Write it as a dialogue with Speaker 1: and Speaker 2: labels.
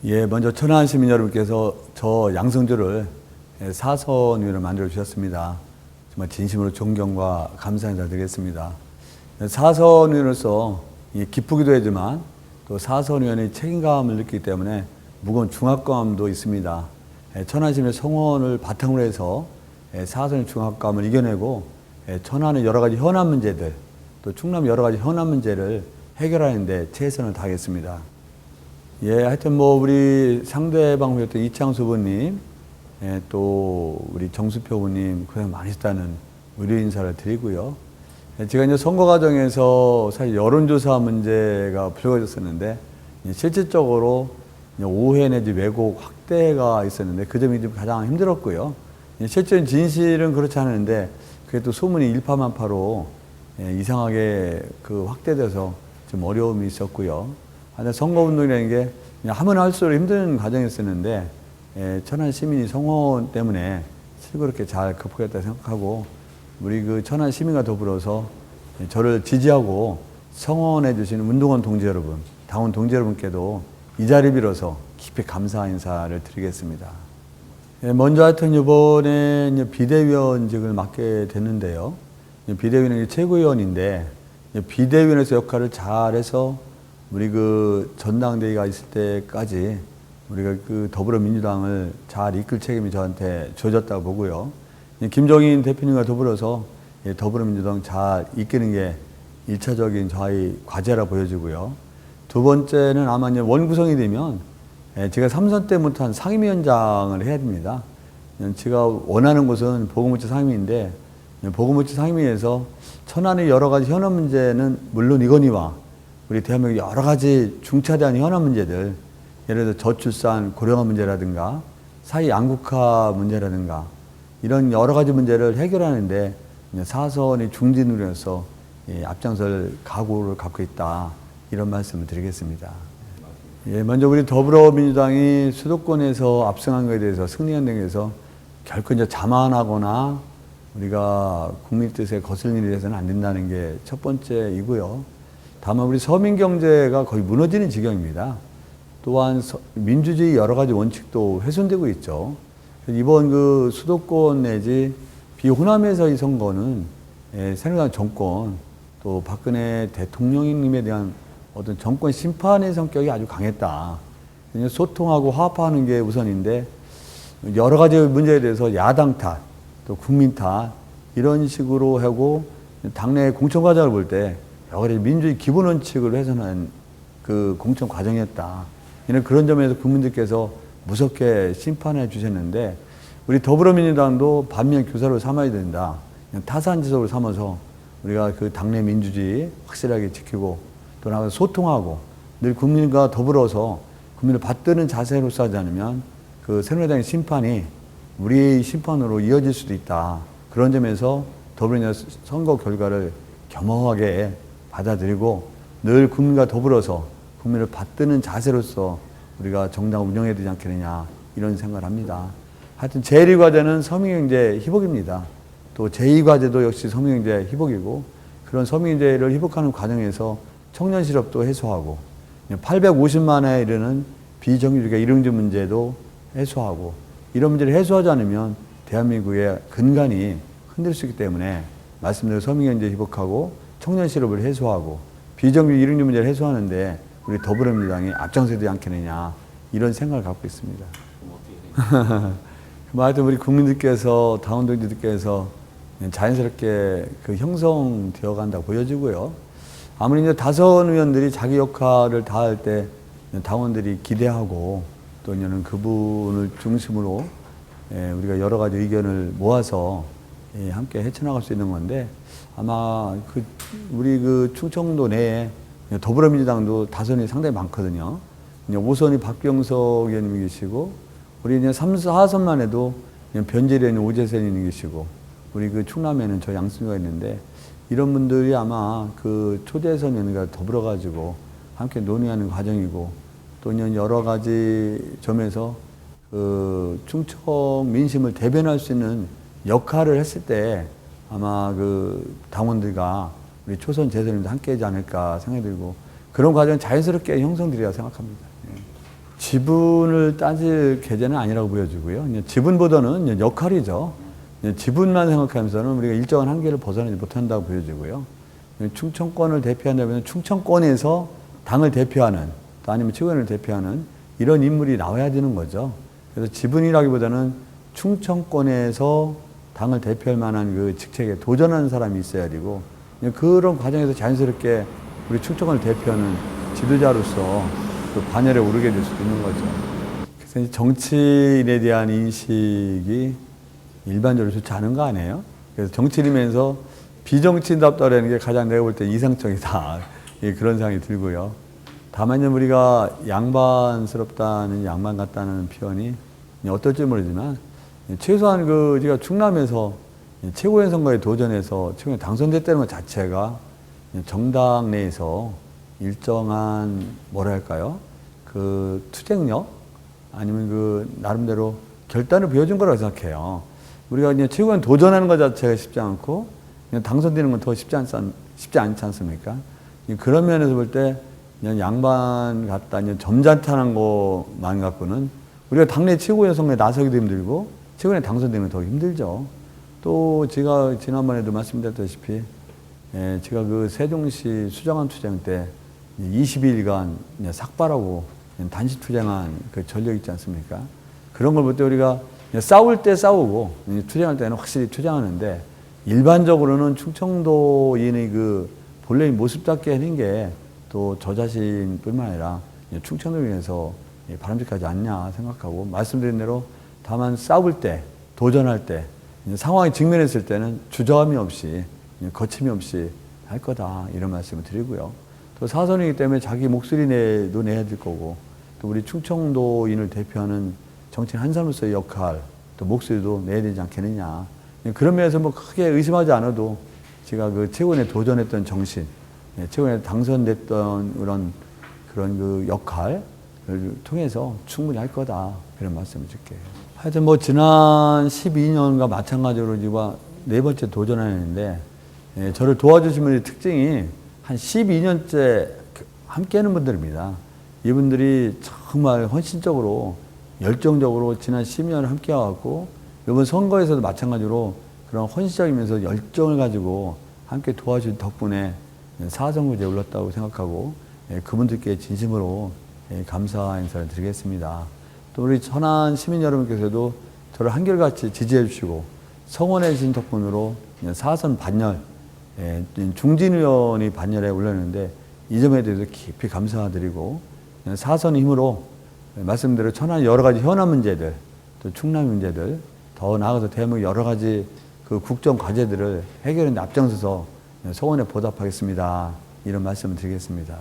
Speaker 1: 예, 먼저 천안 시민 여러분께서 저 양성주를 사선위원을 만들어 주셨습니다. 정말 진심으로 존경과 감사 인사드리겠습니다. 사선위원으로서 기쁘기도 하지만 또 사선위원의 책임감을 느끼기 때문에 무거운 중압감도 있습니다. 천안 시민의 성원을 바탕으로 해서 사선의 중압감을 이겨내고 천안의 여러 가지 현안 문제들, 또 충남의 여러 가지 현안 문제를 해결하는 데 최선을 다하겠습니다. 예, 하여튼 우리 상대방 후보였던 이창수 후보님, 또 우리 정수표 후보님 고생 많으셨다는 의료 인사를 드리고요. 제가 이제 선거 과정에서 사실 여론조사 문제가 불거졌었는데, 실질적으로 오해 내지 왜곡 확대가 있었는데, 그 점이 좀 가장 힘들었고요. 실제는 진실은 그렇지 않은데, 그게 또 소문이 일파만파로 이상하게 확대돼서 좀 어려움이 있었고요. 선거운동이라는 게 하면 할수록 힘든 과정이었었는데, 천안 시민이 성원 때문에 슬그럽게 잘 극복했다 생각하고, 우리 천안 시민과 더불어서 저를 지지하고 성원해 주시는 운동원 동지 여러분, 당원 동지 여러분께도 이 자리 빌어서 깊이 감사 인사를 드리겠습니다. 먼저 하여튼 이번에 비대위원직을 맡게 됐는데요. 비대위원은 최고위원인데, 비대위원에서 역할을 잘해서 우리 전당대회가 있을 때까지 우리가 더불어민주당을 잘 이끌 책임이 저한테 주어졌다고 보고요. 김종인 대표님과 더불어서 더불어민주당 잘 이끄는 게 1차적인 저의 과제라 보여지고요. 두 번째는 아마 원구성이 되면 제가 3선 때부터 한 상임위원장을 해야 됩니다. 제가 원하는 곳은 보건복지 상임위인데, 보건복지 상임위에서 천안의 여러 가지 현안 문제는 물론 이거니와 우리 대한민국 여러 가지 중차대한 현안 문제들, 예를 들어 저출산 고령화 문제라든가 사회 양극화 문제라든가 이런 여러 가지 문제를 해결하는데 사선의 중진으로서 앞장설 각오를 갖고 있다, 이런 말씀을 드리겠습니다. 예, 먼저 우리 더불어민주당이 수도권에서 압승한 것에 대해서, 승리한 데 대해서 결코 자만하거나 우리가 국민 뜻에 거슬리는 일이 돼서는 안 된다는 게 첫 번째이고요. 다만 우리 서민 경제가 거의 무너지는 지경입니다. 또한 민주주의 여러 가지 원칙도 훼손되고 있죠. 이번 수도권 내지 비호남에서의 선거는 새누리당 정권, 또 박근혜 대통령님에 대한 어떤 정권 심판의 성격이 아주 강했다. 소통하고 화합하는 게 우선인데, 여러 가지 문제에 대해서 야당 탓, 또 국민 탓, 이런 식으로 하고 당내 공천 과정을 볼 때 여러 가지 민주주의 기본 원칙을 훼손한 공천 과정이었다. 이런 그런 점에서 국민들께서 무섭게 심판해 주셨는데, 우리 더불어민주당도 반면 교사로 삼아야 된다. 타산지석으로 삼아서 우리가 당내 민주주의 확실하게 지키고 또 나가서 소통하고 늘 국민과 더불어서 국민을 받드는 자세로서 하지 않으면 새누리당의 심판이 우리의 심판으로 이어질 수도 있다. 그런 점에서 더불어민주당 선거 결과를 겸허하게 받아들이고 늘 국민과 더불어서 국민을 받드는 자세로서 우리가 정당을 운영해야 되지 않겠느냐, 이런 생각을 합니다. 하여튼 제1과제는 서민경제 희복입니다. 또 제2과제도 역시 서민경제 희복이고, 그런 서민경제를 희복하는 과정에서 청년 실업도 해소하고 850만에 이르는 비정규직의 일용직 문제도 해소하고, 이런 문제를 해소하지 않으면 대한민국의 근간이 흔들 수 있기 때문에 말씀대로 서민경제 희복하고 청년 실업을 해소하고 비정규직 일용직 문제를 해소하는데 우리 더불어민주당이 앞장서야 되지 않겠느냐, 이런 생각을 갖고 있습니다. 하여튼 우리 국민들께서, 당원들께서 자연스럽게 형성되어 간다고 보여지고요. 아무리 이제 다선 의원들이 자기 역할을 다할 때 당원들이 기대하고 또 이제는 그분을 중심으로 우리가 여러 가지 의견을 모아서 함께 헤쳐나갈 수 있는 건데, 아마 우리 충청도 내에 더불어민주당도 다선이 상당히 많거든요. 5선이 박병석 의원님이 계시고, 우리 이제 3, 4선만 해도 변재리 의원, 오재선 의원이 계시고, 우리 충남에는 저 양승규가 있는데, 이런 분들이 아마 초대선 의원과 더불어가지고 함께 논의하는 과정이고, 또 여러 가지 점에서 충청 민심을 대변할 수 있는 역할을 했을 때 아마 당원들과 우리 초선 재선님도 함께 하지 않을까 생각이 들고, 그런 과정은 자연스럽게 형성되리라 생각합니다. 예. 지분을 따질 계제는 아니라고 보여지고요. 이제 지분보다는 이제 역할이죠. 이제 지분만 생각하면서는 우리가 일정한 한계를 벗어나지 못한다고 보여지고요. 충청권을 대표한다면 충청권에서 당을 대표하는 또 아니면 최고위원을 대표하는 이런 인물이 나와야 되는 거죠. 그래서 지분이라기보다는 충청권에서 당을 대표할 만한 그 직책에 도전하는 사람이 있어야 되고 그런 과정에서 자연스럽게 우리 충청권을 대표하는 지도자로서 그 반열에 오르게 될 수도 있는 거죠. 그래서 정치인에 대한 인식이 일반적으로 좋지 않은 거 아니에요? 그래서 정치인이면서 비정치인답다라는 게 가장 내가 볼 때 이상적이다. 그런 생각이 들고요. 다만 우리가 양반 같다는 표현이 어떨지 모르지만 최소한 제가 충남에서 최고위원 선거에 도전해서 최고위원 당선됐다는 것 자체가 정당 내에서 일정한 그 투쟁력 아니면 나름대로 결단을 보여준 거라고 생각해요. 우리가 이제 최고위원 도전하는 것 자체가 쉽지 않고 그냥 당선되는 건 더 쉽지 않지 않습니까? 그런 면에서 볼 때 양반 같다, 점잖다는 것만 갖고는 우리가 당내 최고위원 선거에 나서기도 힘들고 최고위원에 당선되는 건 더 힘들죠. 또 제가 지난번에도 말씀드렸다시피 제가 그 세종시 수정안 투쟁 때 20일간 삭발하고 단시 투쟁한 그 전력 있지 않습니까? 그런 걸 볼 때 우리가 싸울 때 싸우고 투쟁할 때는 확실히 투쟁하는데 일반적으로는 충청도인의 그 본래의 모습답게 하는 게 또 저 자신뿐만 아니라 충청도를 위해서 바람직하지 않냐 생각하고 말씀드린 대로 다만 싸울 때, 도전할 때 상황에 직면했을 때는 주저함이 없이 거침이 없이 할 거다 이런 말씀을 드리고요. 또 사선이기 때문에 자기 목소리도 내야 될 거고 또 우리 충청도인을 대표하는 정치인 한 사람으로서의 역할 또 목소리도 내야 되지 않겠느냐. 그런 면에서 크게 의심하지 않아도 제가 그 최고위원에 도전했던 정신, 최고위원에 당선됐던 그런 그 역할을 통해서 충분히 할 거다. 그런 말씀을 드릴게요. 하여튼 지난 12년과 마찬가지로 제가 4번째 도전하는데 저를 도와주신 분의 특징이 한 12년째 함께 하는 분들입니다. 이분들이 정말 헌신적으로 열정적으로 지난 12년을 함께 와갖고 이번 선거에서도 마찬가지로 그런 헌신적이면서 열정을 가지고 함께 도와준 덕분에 4선거제에 올랐다고 생각하고 그분들께 진심으로 감사 인사를 드리겠습니다. 또 우리 천안 시민 여러분께서도 저를 한결같이 지지해 주시고 성원해 주신 덕분으로 4선 반열, 중진 의원이 반열에 올랐는데 이 점에 대해서 깊이 감사드리고 4선의 힘으로 말씀대로 천안 여러 가지 현안 문제들 또 충남 문제들 더 나아가서 대한민국 여러 가지 그 국정 과제들을 해결하는 데 앞장서서 소원에 보답하겠습니다. 이런 말씀을 드리겠습니다.